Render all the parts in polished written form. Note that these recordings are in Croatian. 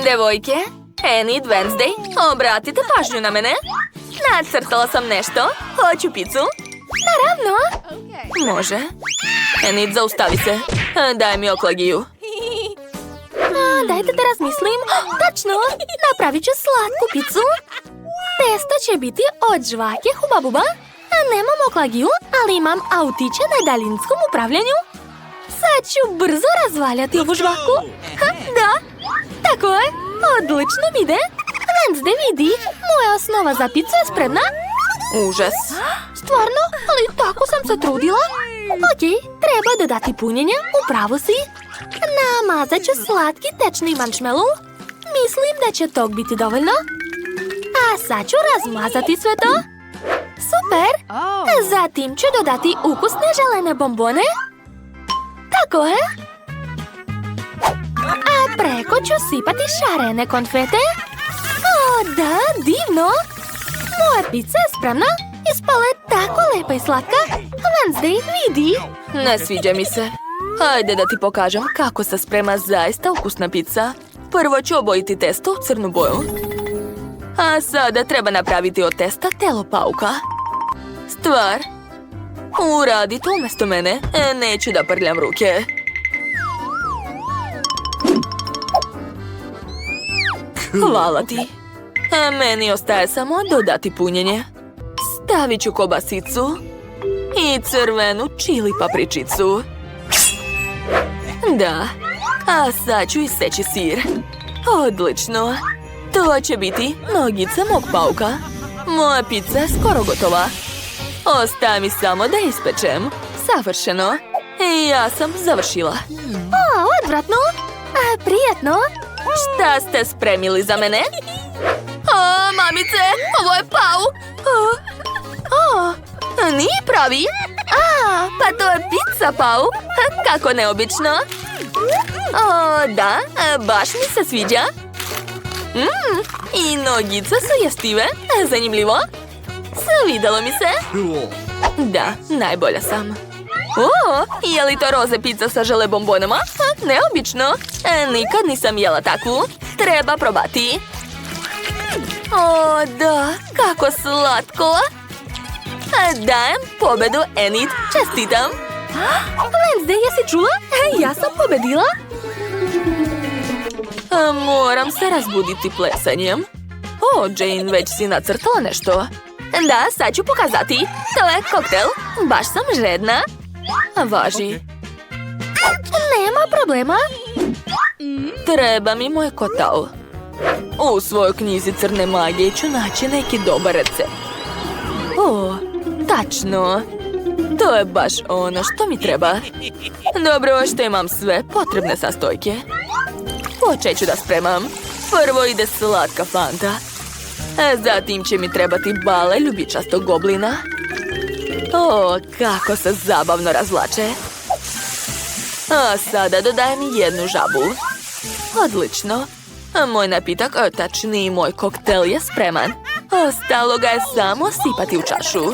Devojke, Enid, Wednesday, obratite pažnju na mene. Nacrtala sam nešto. Hoću picu. Naravno. Može. Enid, zaustavi se. Daj mi oklagiju. Dajte da razmislim. Tačno, napravit ću slatku picu. Testo će biti od žvake Huba-Buba. Nemam oklagiju, ali imam autiće na daljinskom upravljanju. Sad ću brzo razvaljati ovu žvaku. Da, tako je. Odlično mi ide. Wednesday, vidi, moja osnova za picu je spremna. Užas. Stvarno, ali tako sam se trudila. Ok, treba dodati punjenje, upravo si. Namazat ću slatki tečni marshmallow. Mislim da će tog biti dovoljno. A sad ću razmazati sve to. Super! Zatim ću dodati ukusne želene bombone. Tako je. A preko ću sipati šarene konfete. O, da, divno! Moja pizza je spremna. Ispala je tako lepa i slatka. Wednesday, vidi. Ne sviđa mi se. Hajde da ti pokažem kako se sprema zaista ukusna pizza. Prvo ću obojiti testo u crnu boju. A sada treba napraviti od testa telo pauka. Stvar, uradi to umjesto mene. Neću da prljam ruke. Hvala ti. Meni ostaje samo dodati punjenje. Stavit ću kobasicu i crvenu čili papričicu. Da, a sad ću iseći sir. Odlično. To će biti nogica mog pauka. Moja pizza je skoro gotova. Ostaje mi samo da ispečem. Savršeno. Ja sam završila. O, odvratno. Prijetno. Šta ste spremili za mene? O, mamice, ovo je pau. Nije pravi. Pa to je pizza pau. Kako neobično. O, da, baš mi se sviđa. I nogice su jestive. Zanimljivo. Svidjelo mi se. Da, najbolja sam. O, je li to roze pizza sa žele bombonama? Neobično. Nikad nisam jela takvu. Treba probati. O, da, kako slatko. Dajem pobedu Enid. Čestitam. Wednesday, jesi čula? Ja sam pobedila. Moram se razbuditi plesanjem. O, Jane, već si nacrtala nešto. Da, sad ću pokazati. To je koktel. Baš sam žedna. Važi. Nema problema. Treba mi moj kotal. U svojoj knjizi crne magije ću naći neki dobar recept. O, tačno. To je baš ono što mi treba. Dobro, što imam sve potrebne sastojke. Počet ću da spremam. Prvo ide slatka fanta. Zatim će mi trebati bale ljubičastog goblina. O, kako se zabavno razvlače. A sada dodajem jednu žabu. Odlično. Moj napitak, tačniji moj koktel je spreman. Ostalo ga je samo sipati u čašu.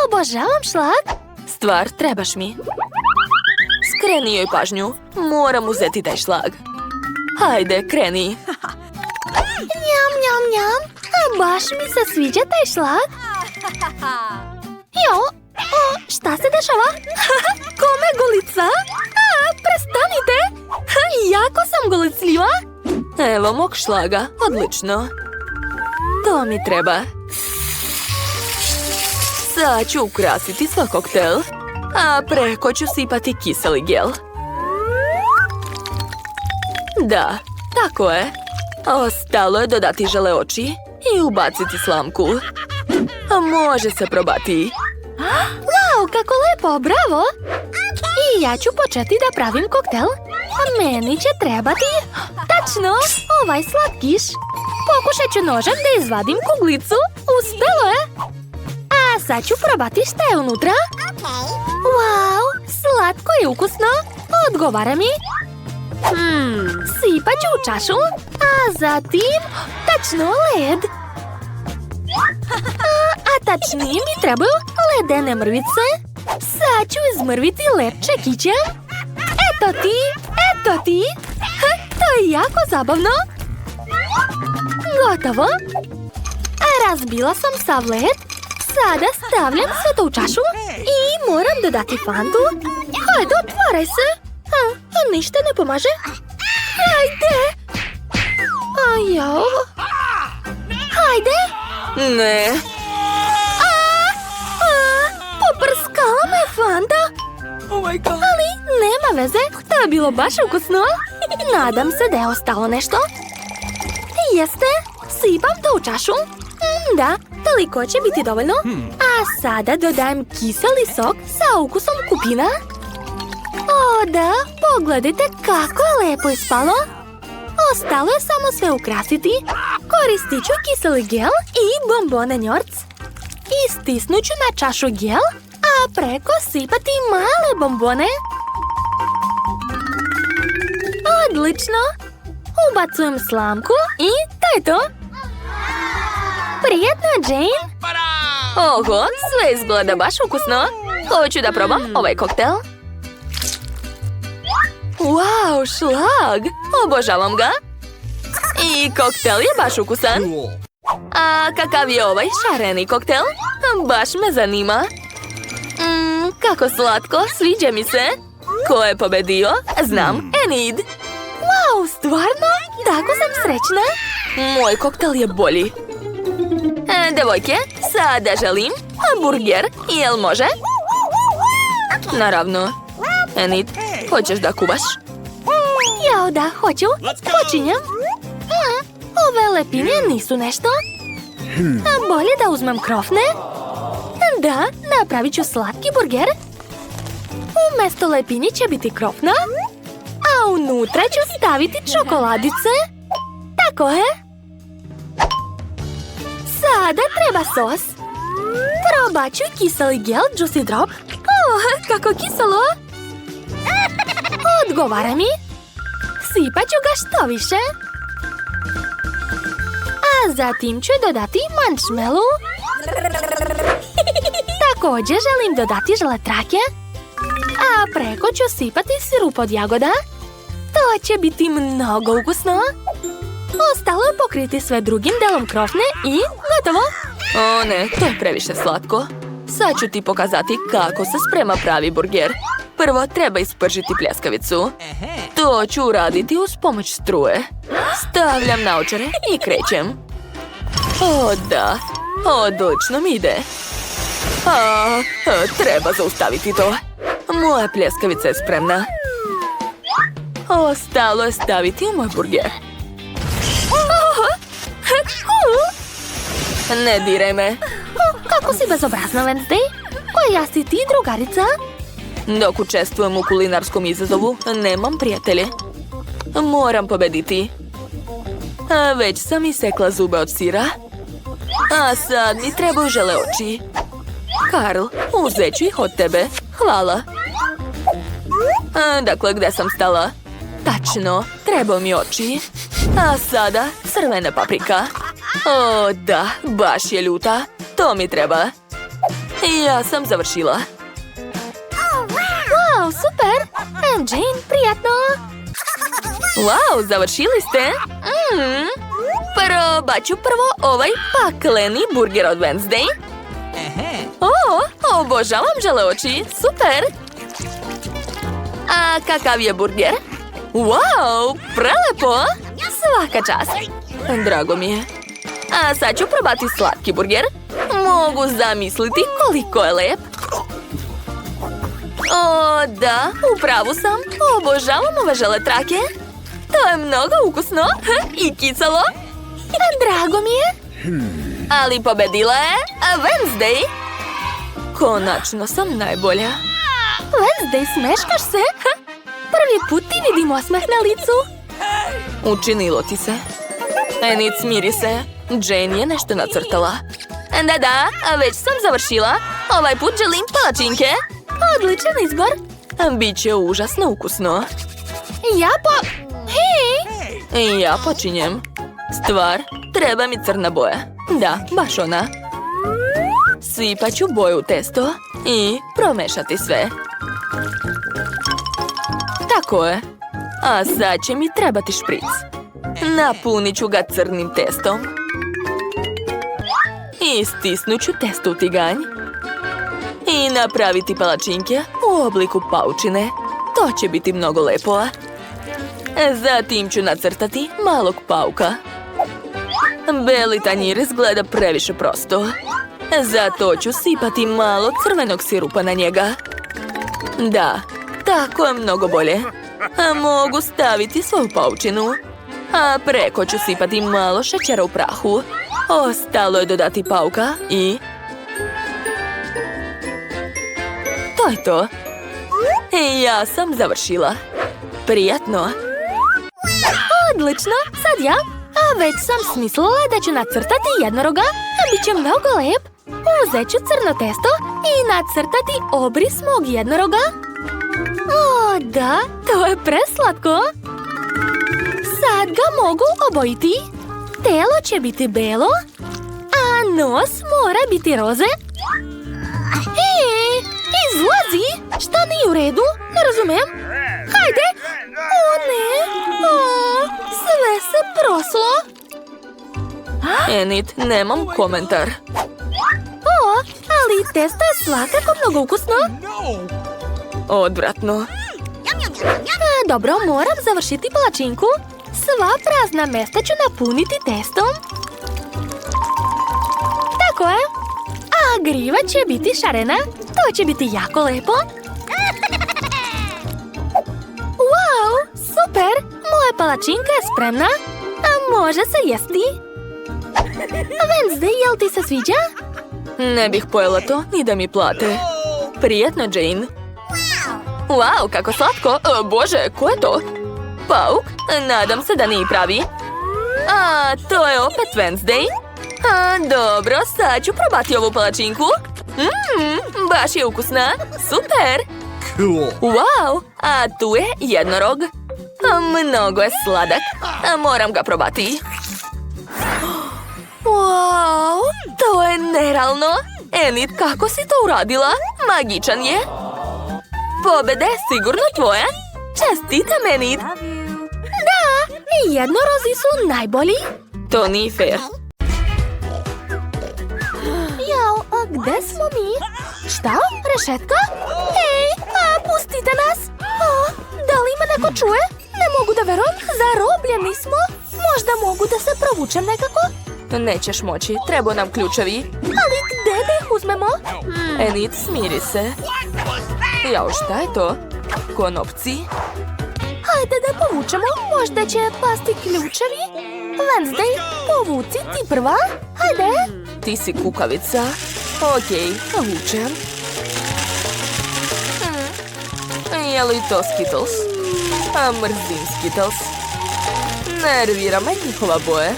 Obožavam šlag. Stvar, trebaš mi. Skreni joj pažnju. Moram uzeti taj šlag. Hajde, kreni. Njam, njam, njam. Baš mi se sviđa taj šlag. Jo, šta se dešava? Kome golica? Prestanite. Jako sam golicljiva. Evo mog šlaga, odlično. To mi treba. Sad ću ukrasiti svoj koktel, a preko ću sipati kiseli gel. Da, tako je. Ostalo je dodati žele oči i ubaciti slamku. Može se probati. Wow, kako lepo, bravo! I ja ću početi da pravim koktel. Meni će trebati... Tačno, ovaj slatkiš. Pokušat ću nožem da izvadim kuglicu. Uspelo je! A sad ću probati šta je unutra. Wow, slatko i ukusno. Odgovara mi. Sipat ću u čašu. A zatim... Tačno, led. A tačnije mi trebaju ledene mrvice. Sad ću izmrviti led čekićem. Eto ti, eto ti. To je jako zabavno. Gotovo. Razbila sam sav led. Sada stavljam sve to u čašu i moram dodati Fantu. Hajde, otvaraj se. Ništa ne pomaže. Hajde. Jao. Hajde. Ne. Poprskala me Fanta. Ali nema veze. To je bilo baš ukusno. Nadam se da je ostalo nešto. Jeste. Sipam to u čašu. Da, toliko će biti dovoljno. A sada dodajem kiseli sok sa ukusom kupina. O da, pogledajte kako je lepo ispalo. Ostalo je samo sve ukrasiti. Koristit ću kiseli gel i bombone njorc. Istisnut ću na čašu gel, a preko sipati male bombone. Odlično! Ubacujem slamku i to je to. Prijetno, Jane! Oho, sve izgleda baš ukusno. Hoću da probam ovaj koktel. Wow, šlag! Obožavam ga. I koktel je baš ukusan. A kakav je ovaj šareni koktel? Baš me zanima. Kako slatko, sviđa mi se. Ko je pobedio? Znam, Enid. Wow, stvarno? Tako sam srećna. Moj koktel je bolji. Devojke, sada želim burger. Jel može? Naravno. Enid, hoćeš da kuvaš? Jao da, hoću. Počinjem. Ove lepinje nisu nešto. Bolje da uzmem krofne. Da, napravit ću slatki burger. Umjesto lepinje će biti krofna. A unutra ću staviti čokoladice. Tako je. Sada treba sos. Probat ću kiseli gel Juicy Drop. Kako kiselo. Odgovara mi. Sipat ću ga što više. A zatim ću dodati marshmallow. Također želim dodati želetrake. A preko ću sipati sirup od jagoda. To će biti mnogo ukusno. Ostalo je pokriti sve drugim delom krofne i gotovo. O ne, to je previše slatko. Sad ću ti pokazati kako se sprema pravi burger. Prvo treba ispržiti pljeskavicu. To ću uraditi uz pomoć struje. Stavljam naočare i krećem. O da, odlično mi ide. Treba zaustaviti to. Moja pljeskavica je spremna. Ostalo je staviti u moj burger. Ne diraj me. Kako si bezobrazna, Wednesday? Koja si ti, drugarica? Dok učestvujem u kulinarskom izazovu, nemam prijatelje. Moram pobediti. Već sam isekla zube od sira. A sad mi trebaju žele oči. Karl, uzet ću ih od tebe. Hvala. Dakle, gde sam stala? Tačno, treba mi oči. A sada crvena paprika. O da, baš je ljuta. To mi treba. Ja sam završila. Wow, super! Jane, prijatno! Wow, završili ste? Probat ću prvo ovaj pakleni burger od Wednesday. Obožavam žele oči, super! A kakav je burger? Wow, prelepo! Svaka čast! Drago mi je. A sad ću probati slatki burger. Mogu zamisliti koliko je lep. O da, upravu sam. Obožavam ove želetrake. To je mnogo ukusno i kiselo. Drago mi je. Ali pobedila je Wednesday. Konačno sam najbolja. Wednesday, smeškaš se? Prvi put ti vidim osmeh na licu. Učinilo ti se. Enid, smiri se. Jane je nešto nacrtala. Da, već sam završila. Ovaj put želim palačinke. Odličan izbor. Biće užasno ukusno. Hej! Ja počinjem. Stvar, treba mi crna boja. Da, baš ona. Sipat ću boju u testo i promešati sve. Tako je. A sad će mi trebati špric. Napunit ću ga crnim testom. I stisnut ću testo u tiganj. I napraviti palačinke u obliku paučine. To će biti mnogo lepo. Zatim ću nacrtati malog pauka. Beli tanjir izgleda previše prosto. Zato ću sipati malo crvenog sirupa na njega. Da, tako je mnogo bolje. Mogu staviti svoju paučinu. A preko ću sipati malo šećera u prahu. Ostalo je dodati pauka i... To je to. Ja sam završila. Prijatno. Odlično, sad ja. A već sam smislila da ću nacrtati jednoroga. Biće mnogo lep. Uzet ću crno testo i nacrtati obris mog jednoroga. O, da, to je preslatko. Sad ga mogu obojiti. Telo će biti belo, a nos mora biti roze. Izlazi! Šta nije u redu? Ne razumem. Hajde! O ne! O, sve se proslo. Enid, nemam komentar. O, ali testo je svakako mnogo ukusno. Odvratno. Dobro, moram završiti palačinku. Sva prazna mesta ću napuniti testom. Tako je. A griva će biti šarena. To će biti jako lepo. Wow, super! Moja palačinka je spremna. A može se jesti. Wednesday, jel ti se sviđa? Ne bih pojela to, ni da mi plate. Prijatno, Jane. Wow, kako slatko. Bože, ko je to? Pauk? Nadam se da nije pravi. A, to je opet Wednesday. Dobro, sad ću probati ovu palačinku. Baš je ukusna. Super. Wow, a tu je jednorog. Mnogo je sladak. Moram ga probati. Wow, to je nerealno. Enid, kako si to uradila? Magičan je. Pobeda je sigurno tvoja. Čestitam, Enid. Da, i jednorozi su najbolji. To nije fair. Jao, a gde smo mi? Šta? Rešetka? Hej, pustite nas! Da li me neko čuje? Ne mogu da verujem, zarobljeni smo. Možda mogu da se provučem nekako? Nećeš moći, treba nam ključevi. Ali gde da ih uzmemo? Enid, smiri se. Jao, šta je to? Konopci? Hajde da povučemo, možda će pasti ključevi. Wednesday, povuci ti prva. Hajde. Ti si kukavica. Okej, povučem. Je li to Skittles? Mrzim Skittles. Nervira me njihova boje.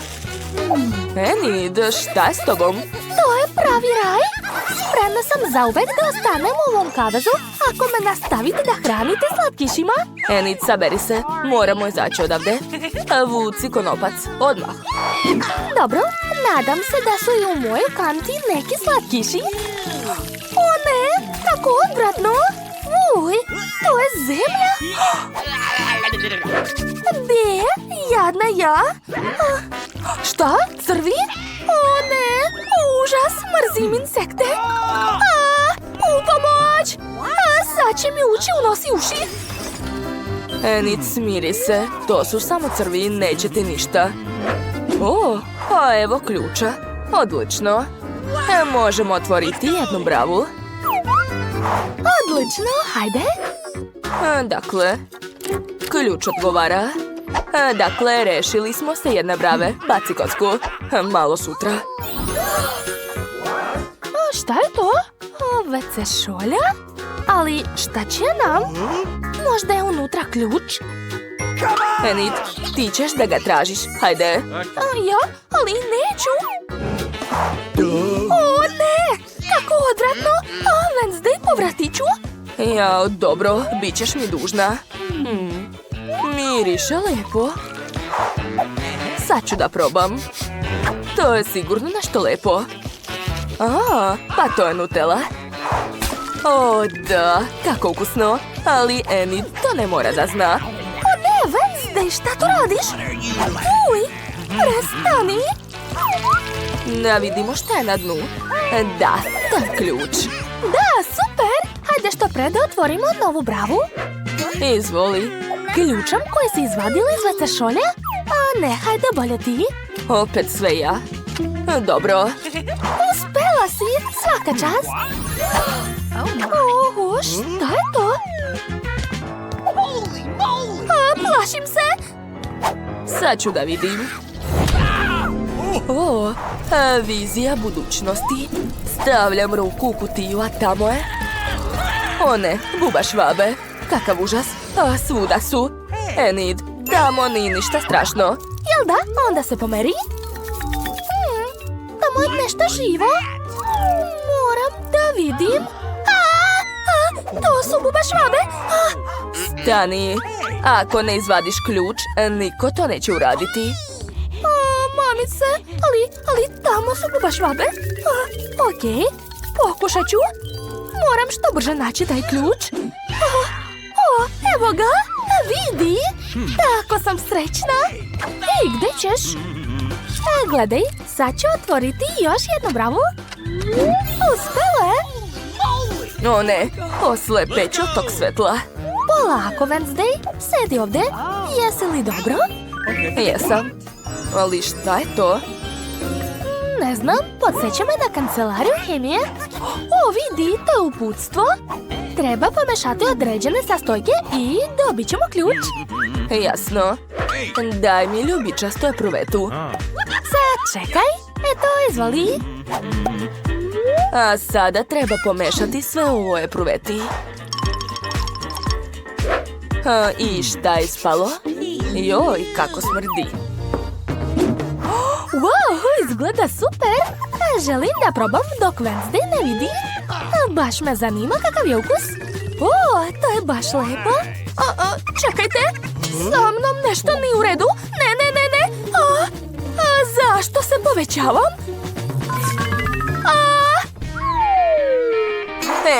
Enid, šta je s tobom? To je pravi raj. Spremna sam zauvek da ostanem u ovom kavezu ako me nastavite da hranite slatkišima. Enid, saberi se. Moramo izaći odavde. Vuci konopac. Odmah. Dobro, nadam se da su i u mojoj kanti neki slatkiši. O ne, kako odvratno. Uj, to je zemlja. Be, jadna ja. Šta? Crvi? O ne, užas, mrzim insekte. U pomoć! Sad će mi ući u nos i uši. Enid, smiri se. To su samo crvi, neće ti ništa. O, a evo ključa. Odlično. Možemo otvoriti jednu bravu. Odlično, hajde. Dakle, ključ odgovara. Dakle, rešili smo se jedne brave. Baci kocku. Malo sutra. Šta je to? WC šolja? Ali šta će nam? Možda je unutra ključ? Enid, ti ćeš da ga tražiš. Hajde. Ja, ali neću. O ne, kako odvratno. Wednesday, povratit ću. Ja, dobro, bit ćeš mi dužna. Miriše lepo. Sad ću da probam. To je sigurno nešto lepo. Pa to je Nutella. O, da, kako ukusno. Ali Enid to ne mora da zna. O ne, Ej, šta tu radiš? Uj, prestani. Da vidimo šta je na dnu. Da, to je ključ. Da, super. Hajde što pre da otvorimo novu bravu. Izvoli. Ključem koji si izvadila iz WC šolje? A ne, hajde bolje ti. Opet sve ja. Dobro. Uspela si, svaka čast. Oho, šta je to? Plašim se. Sad ću da vidim. O, vizija budućnosti. Stavljam ruku u kutiju, a tamo je... O ne, buba švabe. Kakav užas. Svuda su. Enid, tamo nije ništa strašno. Jel da? Onda se pomeri. Tamo je nešto živo. Moram da vidim. To su buba švabe. Stani. Ako ne izvadiš ključ, niko to neće uraditi. Mamice, ali tamo su buba švabe. Okej, pokušat ću. Moram što brže naći taj ključ. Evo ga, vidi. Tako sam srećna. Ej, gde ćeš? Gledaj, sad ću otvoriti još jednu bravu. Uspela je. O ne, oslepeću od tog svetla. Polako, Wednesday, sedi ovde. Jesi li dobro? Jesam. Ali šta je to? Ne znam, podsjeća me na kancelariju hemije. O, vidi, to je uputstvo. Treba pomešati određene sastojke i dobit ćemo ključ. Jasno. Daj mi ljubičasto epruvetu. Sad čekaj, eto, izvoli. A sada treba pomešati sve u ovoj epruveti. I šta je ispalo? Joj, kako smrdi. Wow, izgleda super. Želim da probam dok Wednesday ne vidi. Baš me zanima kakav je ukus. O, to je baš lepo. Čekajte, sa mnom nešto nije u redu. Ne. Zašto se povećavam?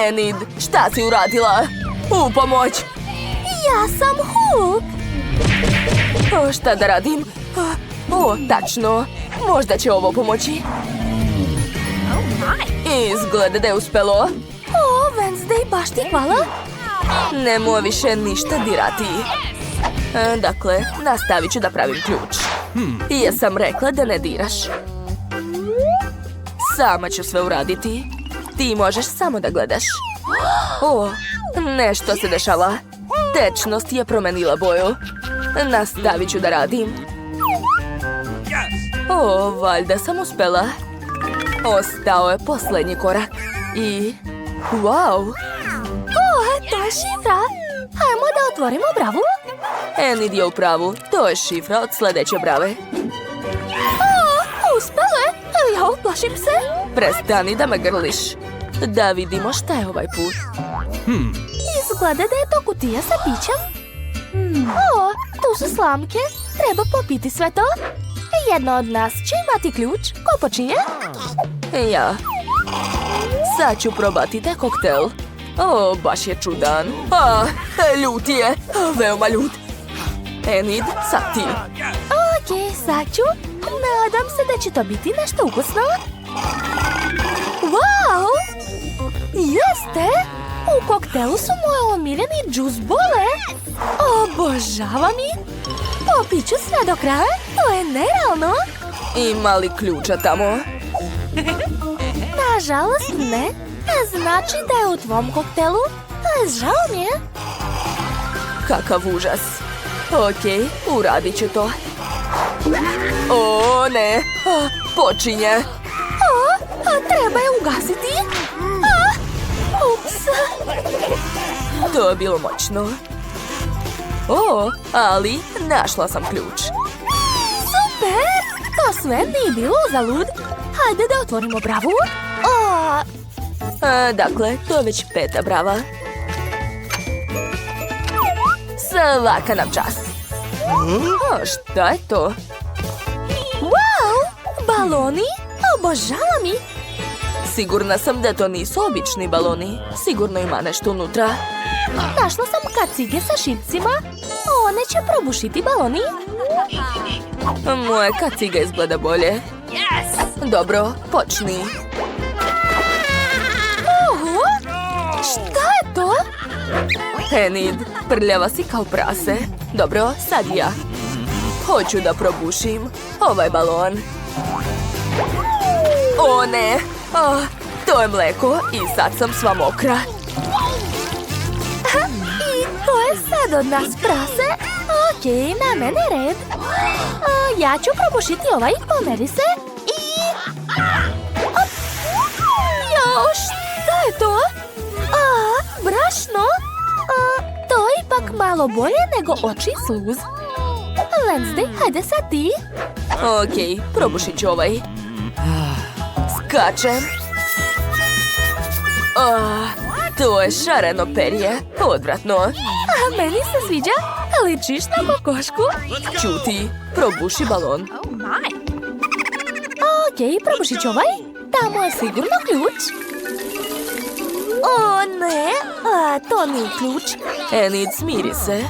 Enid, šta si uradila? U pomoć! Ja sam Hulk. Šta da radim? O, tačno. Možda će ovo pomoći. Izgleda da je uspelo. O, Wednesday, baš ti hvala. Nemoj više ništa dirati. Dakle, nastavit ću da pravim ključ. Jesam rekla da ne diraš. Sama ću sve uraditi. Ti možeš samo da gledaš. O, nešto se dešava. Tečnost je promenila boju. Nastavit ću da radim. O, valjda sam uspela. Ostao je posljednji korak. I... Wow! O, to je šifra. Hajmo da otvorimo bravu. Enid je u pravu. To je šifra od sljedeće brave. Uspele! Ja plašim se. Prestani da me grliš. Da vidimo šta je ovaj put. Izgleda da je to kutija sa pićem. O, tu su slamke. Treba popiti sve to. Jedna od nas će imati ključ. Ko počinje? Ja. Sad ću probati taj koktel. O, baš je čudan. Ljut je. Veoma ljut. Enid, sad ti. Okej, sad ću. Nadam se da će to biti nešto ukusno. Wow! Jeste! U koktelu su moje omiljeni džus bole. Obožavam ih. Popit ću sve do kraja. To je nerealno. Ima li ključa tamo? Nažalost ne. Znači da je u tvom koktelu. Žao mi je. Kakav užas. Okej, uradit ću to. O, ne. Počinje. Treba je ugasiti. Ups. To je bilo moćno. O, ali našla sam ključ. Super! To sve nije bilo uzalud. Hajde da otvorimo bravu. Dakle, to je već 5. brava. Svaka nam čast. Šta je to? Wow! Baloni? Obožavam ih. Sigurna sam da to nisu obični baloni. Sigurno ima nešto unutra. Našla sam kacige sa šipcima. O, neće probušiti baloni? Moja kaciga izgleda bolje. Dobro, počni. Oho! Šta je to? Enid, prljava si kao prase. Dobro, sad ja. Hoću da probušim ovaj balon. O ne! To je mleko i sad sam sva mokra. I to je sad od nas prase? Okej, na mene red. Ja ću probušiti ovaj, pomeri se. I... Op. Jao, šta je to? Brašno? To je ipak malo bolje nego oči sluz. Wednesday, hajde sad ti. Okej, probušit ću ovaj. Skačem. To je šareno perje. Odvratno. Meni se sviđa. Ličiš na kokošku. Ćuti, probuši balon. Okej, probušit ću ovaj. Tamo je sigurno ključ. O ne, to nije ključ. Enid, smiri se.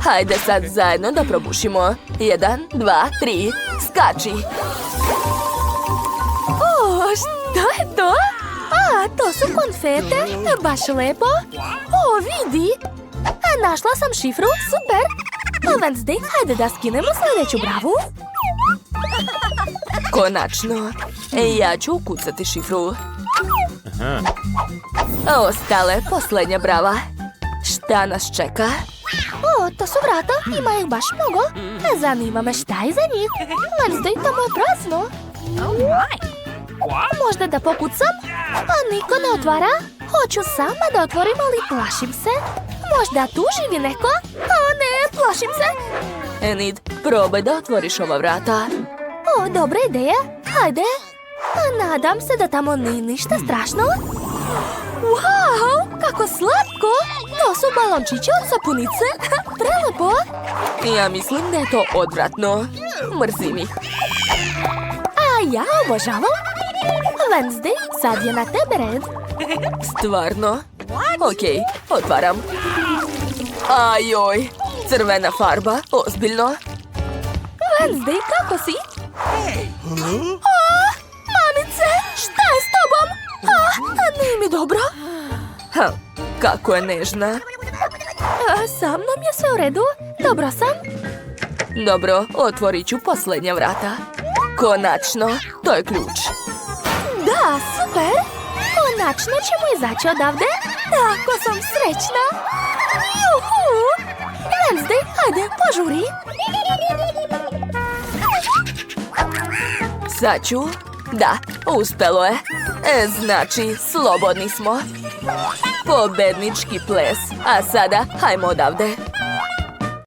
Hajde sad zajedno da probušimo. 1, 2, 3, skači. O, šta je to? To su konfete, baš lepo. O, vidi. Našla sam šifru, super. Wednesday, hajde da skinemo sljedeću bravu. Konačno. Ja ću ukucati šifru. Ostale, posljednja brava. Šta nas čeka? O, to su vrata, ima ih baš mnogo. Zanima me šta je za njih. Wednesday, tamo je prazno. Možda da pokucam? Niko ne otvara. Hoću sama da otvorim, ali plašim se. Možda tu živi neko? O ne, plašim se. Enid, probaj da otvoriš ova vrata. O, dobra ideja. Hajde. Nadam se da tamo nije ništa strašno. Wow, kako slatko. To su balončići od sapunice. Prelepo. Ja mislim da je to odvratno. Mrzim ih. Ja obožavam. Wednesday, sad je na tebe red. Stvarno? Okej, otvaram. Ajoj, crvena farba, ozbiljno. Wednesday, kako si? Mamice, šta je s tobom? Nije mi dobro. Kako je nežna. Sa mnom je sve u redu. Dobro sam. Dobro, otvorit ću posljednja vrata. Konačno, to je ključ. Da, super. Konačno ćemo izaći odavde. Tako sam srećna. Juhu! Wednesday, hajde, požuri. Sad ću. Da, uspelo je. Znači, slobodni smo. Pobednički ples. A sada, hajmo odavde.